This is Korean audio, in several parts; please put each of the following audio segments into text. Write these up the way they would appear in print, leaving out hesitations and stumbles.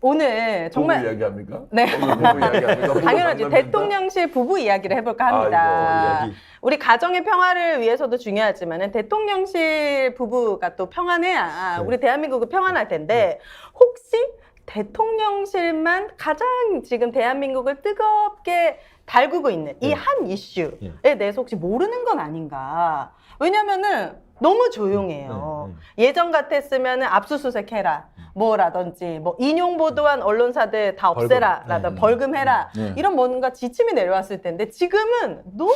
오늘 정말 부부 이야기합니까? 네. 오늘 부부 이야기합니까? 당연하죠. 대통령실 부부 이야기를 해볼까 합니다. 아이고, 우리 가정의 평화를 위해서도 중요하지만 대통령실 부부가 또 평안해야 네. 우리 대한민국은 평안할 텐데 혹시 대통령실만 가장 지금 대한민국을 뜨겁게 달구고 있는 이 네. 한 이슈에 네. 대해서 혹시 모르는 건 아닌가? 왜냐면은 너무 조용해요. 네. 예전 같았으면 압수수색 해라. 뭐라든지 뭐 인용 보도한 언론사들 다 없애라. 라든지 벌금해라. 네. 이런 뭔가 지침이 내려왔을 텐데 지금은 너무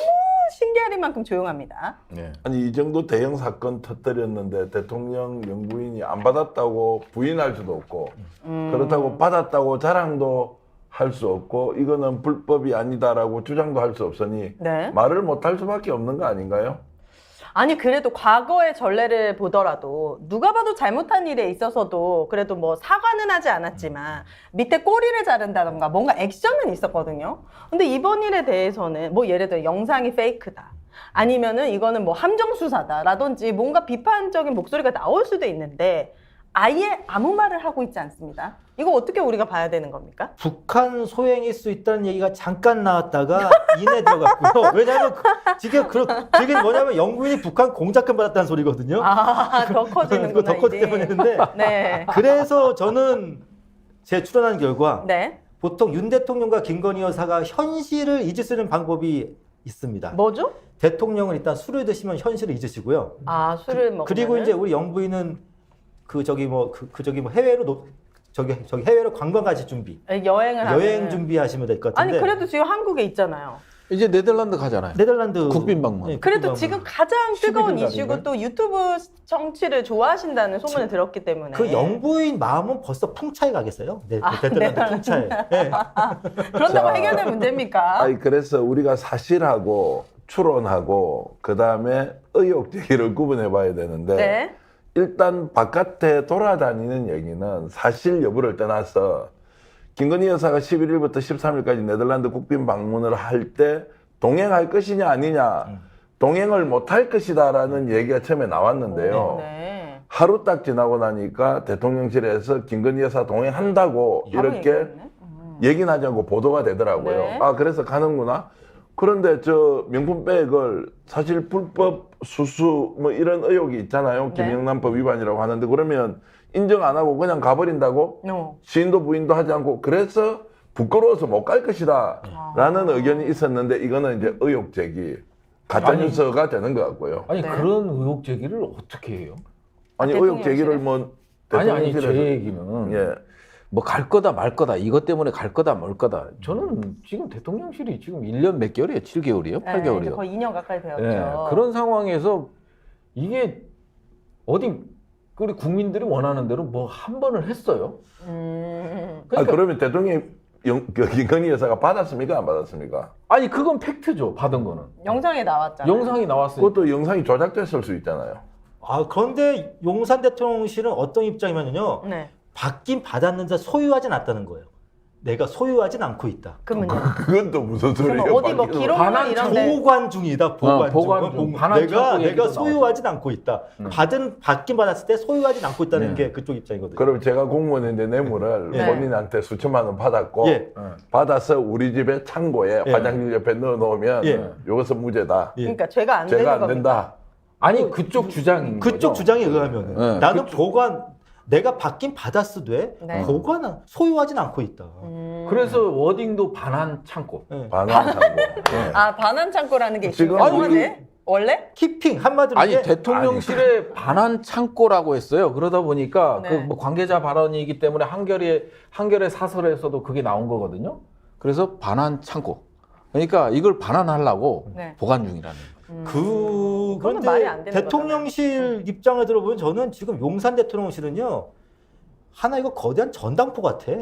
신기할 만큼 조용합니다. 네. 아니 이 정도 대형 사건 터뜨렸는데 대통령 영부인이 안 받았다고 부인할 수도 없고 그렇다고 받았다고 자랑도 할 수 없고 이거는 불법이 아니다라고 주장도 할 수 없으니 네. 말을 못 할 수밖에 없는 거 아닌가요? 아니 그래도 과거의 전례를 보더라도 누가 봐도 잘못한 일에 있어서도 그래도 뭐 사과는 하지 않았지만 밑에 꼬리를 자른다던가 뭔가 액션은 있었거든요. 근데 이번 일에 대해서는 뭐 예를 들어 영상이 페이크다. 아니면은 이거는 뭐 함정 수사다라든지 뭔가 비판적인 목소리가 나올 수도 있는데 아예 아무 말을 하고 있지 않습니다. 이거 어떻게 우리가 봐야 되는 겁니까? 북한 소행일 수 있다는 얘기가 잠깐 나왔다가 인해 들어갔고요. 왜냐하면 지금 그게 뭐냐면 영부인이 북한 공작권 받았다는 소리거든요. 아, 더 커지는구나. 더 커지기 이제. 때문인데 네. 그래서 저는 제 추론한 결과 네. 보통 윤 대통령과 김건희 여사가 현실을 잊을 수 있는 방법이 있습니다. 뭐죠? 대통령은 일단 술을 드시면 현실을 잊으시고요. 아, 술을 먹으면. 그리고 이제 우리 영부인은 해외로 해외로 관광 가실 준비, 여행을 여행 하면. 준비하시면 될 것 같은데. 아니 그래도 지금 한국에 있잖아요. 이제 네덜란드 가잖아요. 네덜란드 국빈 방문. 네, 그래도 국빈 지금 방문. 가장 뜨거운 11일 이슈고 날인가요? 또 유튜브 정치를 좋아하신다는 소문을 들었기 때문에. 그 영부인 마음은 벌써 풍차에 가겠어요. 네, 아, 네덜란드 풍차에. 네. 그런다고 자, 해결될 문제입니까? 아니 그래서 우리가 사실하고 추론하고 그 다음에 의혹 제기를 구분해 봐야 되는데 네. 일단 바깥에 돌아다니는 얘기는 사실 여부를 떠나서 김건희 여사가 11일부터 13일까지 네덜란드 국빈 방문을 할 때 동행할 것이냐 아니냐 동행을 못할 것이다라는 얘기가 처음에 나왔는데요. 네. 하루 딱 지나고 나니까 대통령실에서 김건희 여사 동행한다고 바로 이렇게 얘기했네. 얘기는 하지 않고 보도가 되더라고요. 네. 아 그래서 가는구나. 그런데 저 명품백을 사실 불법 수수 뭐 이런 의혹이 있잖아요. 네. 김영란법 위반이라고 하는데 그러면 인정 안 하고 그냥 가버린다고? 시인도 부인도 하지 않고 그래서 부끄러워서 못 갈 것이다 라는 의견이 있었는데 이거는 이제 의혹 제기 가짜뉴스가 되는 것 같고요. 아니 네. 그런 의혹 제기를 어떻게 해요? 아니 의혹 제기를 뭐 아니 제 대통령실에서 얘기는 예. 뭐 갈 거다 말 거다 이것 때문에 갈 거다 말 거다. 저는 지금 대통령실이 지금 1년 몇 개월이에요? 7개월이요? 네, 이제 8개월이요? 거의 2년 가까이 되었죠. 예, 그런 상황에서 이게 어디 우리 국민들이 원하는 대로 뭐 한 번을 했어요? 음. 아, 그러니까 그러면 대통령이 김건희 여사가 받았습니까 안 받았습니까? 아니 그건 팩트죠. 받은 거는 영상에 나왔잖아요. 영상이 나왔으니까. 그것도 영상이 조작됐을 수 있잖아요. 아, 그런데 용산 대통령실은 어떤 입장이면요. 네. 받긴 받았는데 소유하진 않다는 거예요. 내가 소유하진 않고 있다. 그러면요. 그건 또 무슨 소리예요? 그럼 어디 뭐 받기도. 기록물 반환 이런데. 보관 중이다. 보관 보관 중. 중. 반환 내가 청구 얘기도 소유하진 않고 있다. 받긴 받았을 때 소유하진 않고 있다는 네. 게 그쪽 입장이거든요. 그럼 제가 공무원인데 뇌물을 네. 본인한테 수천만 원 받았고 예. 받아서 우리 집에 창고에 예. 화장실 옆에 넣어놓으면 예. 이것은 무죄다. 예. 그러니까 죄가 안 되는 죄가 안 겁니다. 된다. 아니 그쪽 주장인 그쪽 거죠. 주장에 의하면 네. 나는 내가 받긴 받았으되 네. 보관은 소유하진 않고 있다. 그래서 워딩도 반환 창고. 네. 반환 창고. 예. 아, 반환 창고라는 게 지금 있어요. 우리- 원래? 키핑 한마디로 아니 이게 대통령실에 반환 창고라고 했어요. 그러다 보니까 네. 그 뭐 관계자 발언이기 때문에 한겨레 사설에서도 그게 나온 거거든요. 그래서 반환 창고. 그러니까 이걸 반환하려고 네. 보관 중이라는 거예요. 그거는 말이 안 그런데 되는 대통령실 입장을 들어보면 저는 지금 용산 대통령실은요 하나 이거 거대한 전당포 같아.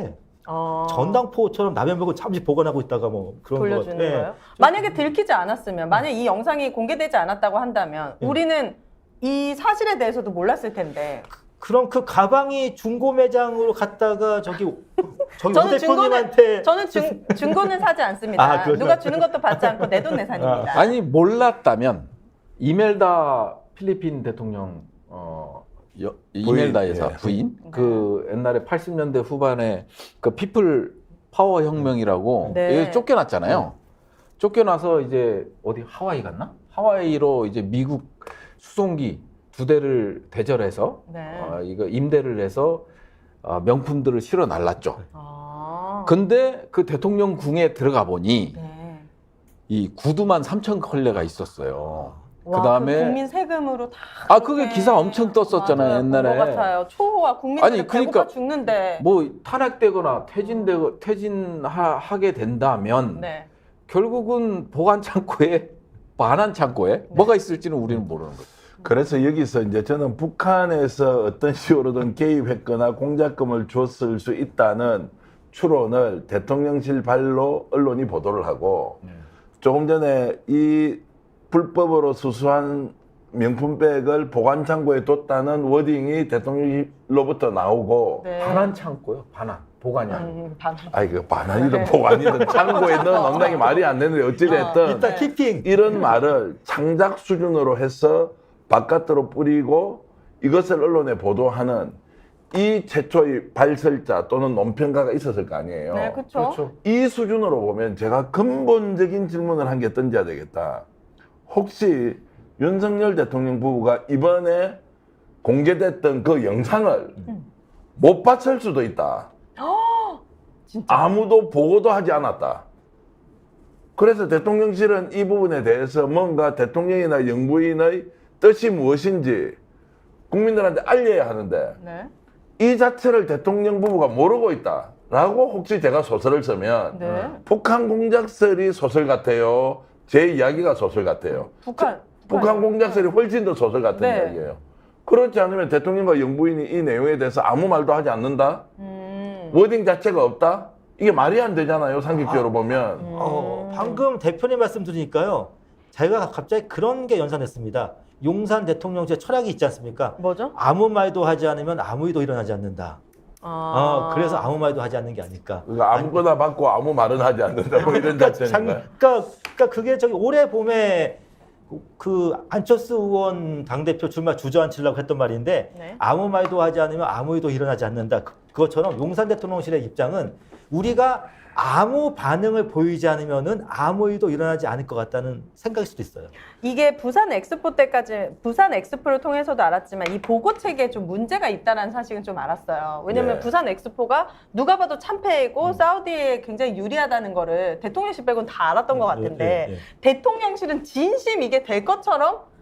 전당포처럼 라면벽을 잠시 보관하고 있다가 뭐 그런 거 돌려주는 같아. 거예요? 만약에 들키지 않았으면, 만약 이 영상이 공개되지 않았다고 한다면 우리는 이 사실에 대해서도 몰랐을 텐데. 그럼 그 가방이 중고 매장으로 갔다가 저기 저는 오 대표님한테 저는 중고는 사지 않습니다. 아, 그렇죠. 누가 주는 것도 받지 않고 내돈내산입니다. 아니 몰랐다면 이멜다 필리핀 대통령 이멜다 여사 예. 부인 그 옛날에 80년대 후반에 그 피플 파워 혁명이라고 네. 여기 쫓겨났잖아요. 쫓겨나서 이제 어디 하와이 갔나? 하와이로 이제 미국 수송기 2대를 대절해서 네. 이거 임대를 해서 명품들을 실어 날랐죠. 아. 근데 그 대통령 궁에 들어가 보니 네. 이 구두만 3천 컬레가 있었어요. 와, 그다음에 그 국민 세금으로 다. 그게 그렇게- 기사 엄청 떴었잖아요, 맞아요. 옛날에. 본것 같아요. 초호와 국민들이 아니, 그러니까 배고파 죽는데. 뭐 탄핵되거나 퇴진하게 된다면 네. 결국은 보관 창고에 반환 창고에 뭐가 있을지는 우리는 모르는 거죠. 그래서 여기서 이제 저는 북한에서 어떤 식으로든 개입했거나 공작금을 줬을 수 있다는 추론을 대통령실 발로 언론이 보도를 하고 조금 전에 이 불법으로 수수한 명품백을 보관창고에 뒀다는 워딩이 대통령실로부터 나오고 네. 반환 창고요, 반환 보관이 아니고. 반환. 아이 그 반환이든 네. 보관이든 창고에 넣어 놓는 게 말이 안 되는데 어찌됐든 일단 네. 키핑. 이런 말을 창작 수준으로 해서 바깥으로 뿌리고 이것을 언론에 보도하는 이 최초의 발설자 또는 논평가가 있었을 거 아니에요. 네, 그렇죠. 이 수준으로 보면 제가 근본적인 질문을 한 개 던져야 되겠다. 혹시 윤석열 대통령 부부가 이번에 공개됐던 그 영상을 못 봤을 수도 있다. 진짜. 아무도 보고도 하지 않았다. 그래서 대통령실은 이 부분에 대해서 뭔가 대통령이나 영부인의 뜻이 무엇인지 국민들한테 알려야 하는데 네. 이 자체를 대통령 부부가 모르고 있다라고 혹시 제가 소설을 쓰면 네. 북한 공작설이 소설 같아요. 제 이야기가 소설 같아요. 북한 공작설이 훨씬 더 소설 같은 네. 이야기예요. 그렇지 않으면 대통령과 영부인이 이 내용에 대해서 아무 말도 하지 않는다? 워딩 자체가 없다? 이게 말이 안 되잖아요. 상식적으로 보면. 방금 대표님 말씀 들으니까요. 제가 갑자기 그런 게 연상됐습니다. 용산 대통령제 철학이 있지 않습니까? 뭐죠? 아무 말도 하지 않으면 아무 일도 일어나지 않는다. 그래서 아무 말도 하지 않는 게 아닐까. 그러니까 아무거나 받고 아무 말은 하지 않는다. 뭐 이런 자체니까. 그러니까 그게 저기 올해 봄에 그 안철수 의원 당대표 출마 주저앉히려고 했던 말인데 네. 아무 말도 하지 않으면 아무 일도 일어나지 않는다. 그것처럼 용산 대통령실의 입장은 우리가 아무 반응을 보이지 않으면은 아무 일도 일어나지 않을 것 같다는 생각일 수도 있어요. 이게 부산 엑스포 때까지 부산 엑스포를 통해서도 알았지만 이 보고 체계에 좀 문제가 있다는 사실은 좀 알았어요. 왜냐면 네. 부산 엑스포가 누가 봐도 참패이고 사우디에 굉장히 유리하다는 거를 대통령실 빼고는 다 알았던 것 같은데 예. 대통령실은 진심 이게 될 것처럼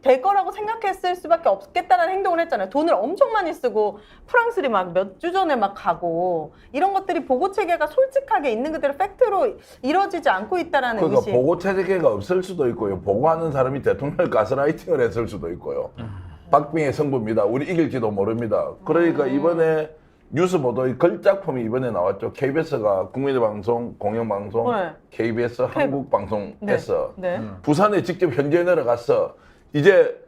될 거라고 생각했을 수밖에 없겠다는 행동을 했잖아요. 돈을 엄청 많이 쓰고 프랑스리 막 몇 주 전에 막 가고 이런 것들이 보고 체계가 솔직하게 있는 그대로 팩트로 이루어지지 않고 있다라는 그러니까 의심. 보고 체계가 없을 수도 있고요. 보고하는 사람이 대통령을 가스라이팅을 했을 수도 있고요. 박빙의 승부입니다. 우리 이길지도 모릅니다. 그러니까 이번에 뉴스 보도의 걸작품이 이번에 나왔죠. KBS가 국민의 방송, 공영방송, 네. KBS 한국방송에서 네. 부산에 직접 현지에 내려가서 이제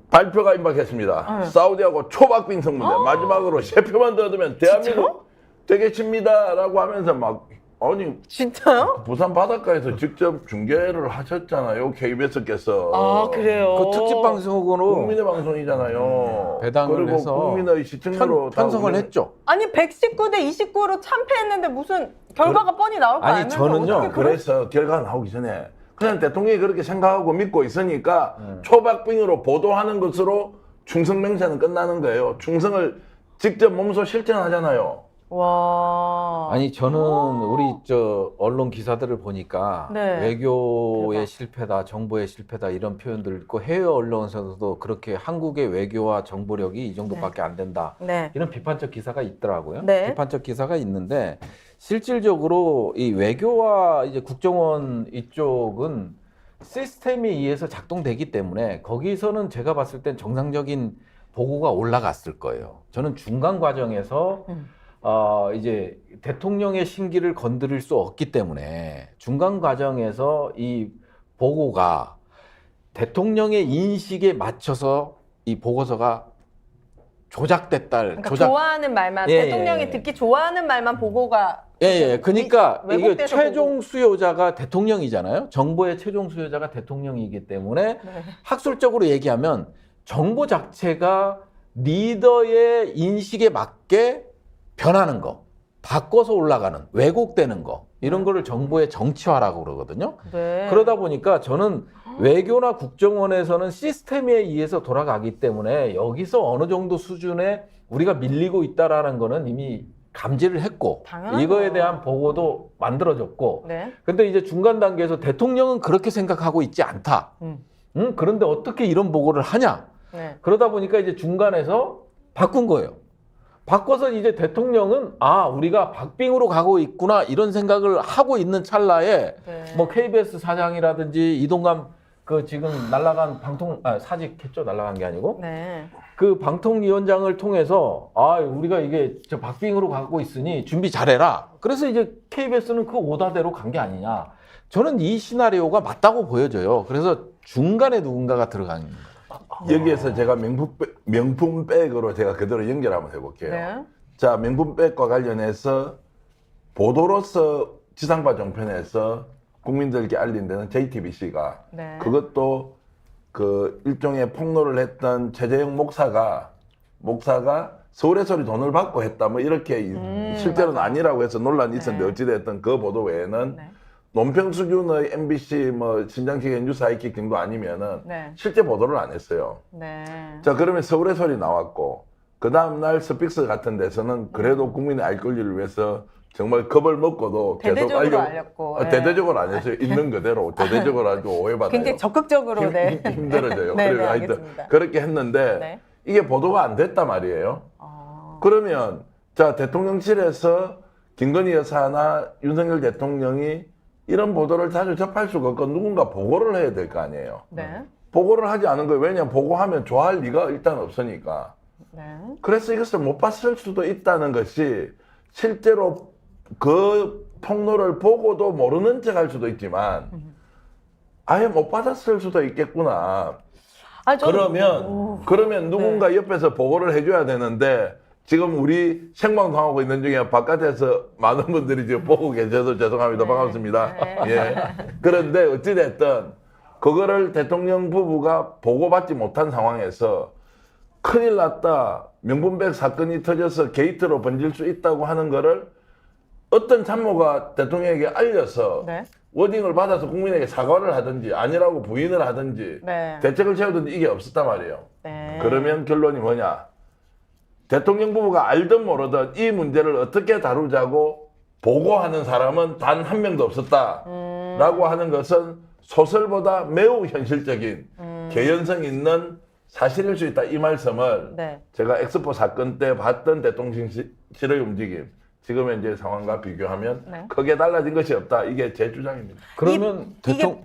발표가 임박했습니다. 네. 사우디하고 초박빙 승부인데 마지막으로 3표만 더 얻으면 대한민국 되겠습니다라고 하면서 막 아니 진짜요? 부산 바닷가에서 직접 중계를 하셨잖아요. KBS께서. 아 그래요. 그 특집 방송으로 국민의 방송이잖아요. 배당을 그리고 해서 국민의 시청자로 다 편성을 우리- 했죠. 아니 119대 29로 참패했는데 무슨 결과가 뻔히 나올 거 아니, 알면서 저는요, 어떻게 그럴 그래서 결과가 나오기 전에 그냥 대통령이 그렇게 생각하고 믿고 있으니까 초박빙으로 보도하는 것으로 충성맹세는 끝나는 거예요. 충성을 직접 몸소 실천하잖아요. 와. 아니 저는 우리 저 언론 기사들을 보니까 네. 외교의 대박. 실패다, 정보의 실패다 이런 표현들 있고 해외 언론에서도 그렇게 한국의 외교와 정보력이 이 정도밖에 안 된다. 네. 이런 비판적 기사가 있더라고요. 네. 비판적 기사가 있는데 실질적으로 이 외교와 이제 국정원 이쪽은 시스템에 의해서 작동되기 때문에 거기서는 제가 봤을 땐 정상적인 보고가 올라갔을 거예요. 저는 중간 과정에서 이제 대통령의 심기를 건드릴 수 없기 때문에 중간 과정에서 이 보고가 대통령의 인식에 맞춰서 이 보고서가 조작됐다. 그러니까 좋아하는 말만 예, 대통령이 예. 듣기 좋아하는 말만 보고가 예. 그러니까 이게 왜곡돼서 최종 수요자가 대통령이잖아요. 정보의 최종 수요자가 대통령이기 때문에 네. 학술적으로 얘기하면 정보 자체가 리더의 인식에 맞게 변하는 거, 바꿔서 올라가는, 왜곡되는 거, 이런 거를 정보의 정치화라고 그러거든요. 네. 그러다 보니까 저는 외교나 국정원에서는 시스템에 의해서 돌아가기 때문에 여기서 어느 정도 수준에 우리가 밀리고 있다라는 거는 이미 감지를 했고, 당연하죠. 이거에 대한 보고도 만들어졌고, 네. 근데 이제 중간 단계에서 대통령은 그렇게 생각하고 있지 않다. 그런데 어떻게 이런 보고를 하냐? 네. 그러다 보니까 이제 중간에서 바꾼 거예요. 바꿔서 이제 대통령은 우리가 박빙으로 가고 있구나 이런 생각을 하고 있는 찰나에 네. 뭐 KBS 사장이라든지 이동감 그 지금 날라간 사직했죠? 날라간 게 아니고 네. 그 방통위원장을 통해서 우리가 이게 저 박빙으로 가고 있으니 준비 잘해라. 그래서 이제 KBS는 그 오다대로 간 게 아니냐. 저는 이 시나리오가 맞다고 보여져요. 그래서 중간에 누군가가 들어간 거예요. 여기에서 제가 명품백으로 제가 그대로 연결 한번 해볼게요. 네. 자, 명품백과 관련해서 보도로서 지상파 종편에서 국민들께 알린 데는 JTBC가 네. 그것도 그 일종의 폭로를 했던 최재형 목사가 서울의 소리 돈을 받고 했다 뭐 이렇게 실제로는 맞아요. 아니라고 해서 논란이 있었는데 네. 어찌됐든 그 보도 외에는 네. 논평 수준의 MBC 뭐 신장식의 뉴스 하이킥 정도 아니면은 네. 실제 보도를 안 했어요. 네. 자, 그러면 서울의 소리 나왔고 그 다음날 스픽스 같은 데서는 그래도 국민의 알 권리를 위해서 정말 겁을 먹고도 계속 대대적으로 알렸고. 네. 대대적으로 안 했어요. 있는 그대로 대대적으로 아주 오해받아요. 굉장히 적극적으로 네. 힘들어져요. 네, 그래서 네, 하여튼 알겠습니다. 그렇게 했는데 네. 이게 보도가 안 됐단 말이에요. 그러면 자, 대통령실에서 김건희 여사나 윤석열 대통령이 이런 보도를 자주 접할 수가 없고 누군가 보고를 해야 될 거 아니에요. 네. 보고를 하지 않은 거예요. 왜냐하면 보고하면 좋아할 리가 일단 없으니까. 네. 그래서 이것을 못 봤을 수도 있다는 것이 실제로 그 폭로를 보고도 모르는 척 할 수도 있지만 아예 못 받았을 수도 있겠구나. 아니, 그러면 누군가 옆에서 보고를 해줘야 되는데 지금 우리 생방송하고 있는 중에 바깥에서 많은 분들이 지금 보고 계셔서 죄송합니다. 네. 반갑습니다. 네. 예. 그런데 어찌됐든 그거를 대통령 부부가 보고받지 못한 상황에서 큰일 났다. 명분백 사건이 터져서 게이트로 번질 수 있다고 하는 거를 어떤 참모가 대통령에게 알려서 네. 워딩을 받아서 국민에게 사과를 하든지 아니라고 부인을 하든지 네. 대책을 세우든지 이게 없었단 말이에요. 네. 그러면 결론이 뭐냐? 대통령 부부가 알든 모르든 이 문제를 어떻게 다루자고 보고하는 사람은 단 한 명도 없었다라고 하는 것은 소설보다 매우 현실적인 개연성 있는 사실일 수 있다 이 말씀을 네. 제가 엑스포 사건 때 봤던 대통령실의 움직임 지금 현재 상황과 비교하면 네. 크게 달라진 것이 없다. 이게 제 주장입니다. 그러면 이게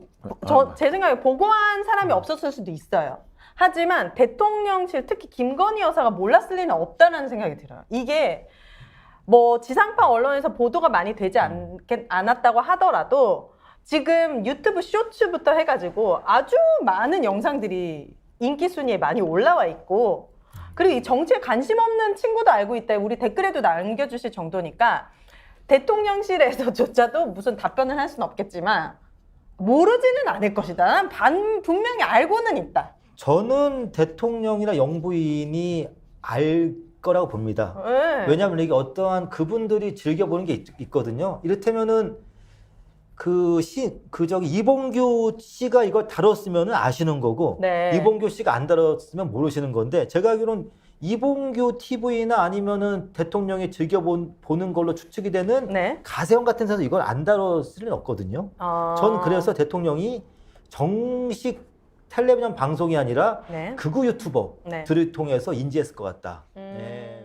제 생각에 보고한 사람이 없었을 수도 있어요. 하지만 대통령실 특히 김건희 여사가 몰랐을 리는 없다는 생각이 들어요. 이게 뭐 지상파 언론에서 보도가 많이 되지 않았다고 하더라도 지금 유튜브 쇼츠부터 해가지고 아주 많은 영상들이 인기 순위에 많이 올라와 있고 그리고 이 정치에 관심 없는 친구도 알고 있다. 우리 댓글에도 남겨주실 정도니까 대통령실에서조차도 무슨 답변을 할 수는 없겠지만 모르지는 않을 것이다. 난 분명히 알고는 있다. 저는 대통령이나 영부인이 알 거라고 봅니다. 네. 왜냐하면 이게 어떠한 그분들이 즐겨보는 게 있거든요. 이를테면은 이봉규 씨가 이걸 다뤘으면 아시는 거고, 네. 이봉규 씨가 안 다뤘으면 모르시는 건데, 제가 알기로는 이봉규 TV나 아니면은 대통령이 즐겨보는 걸로 추측이 되는 네. 가세형 같은 데서 이걸 안 다뤘을 리는 없거든요. 전 그래서 대통령이 정식 텔레비전 방송이 아니라 네. 극우 유튜버들을 통해서 인지했을 것 같다. 네.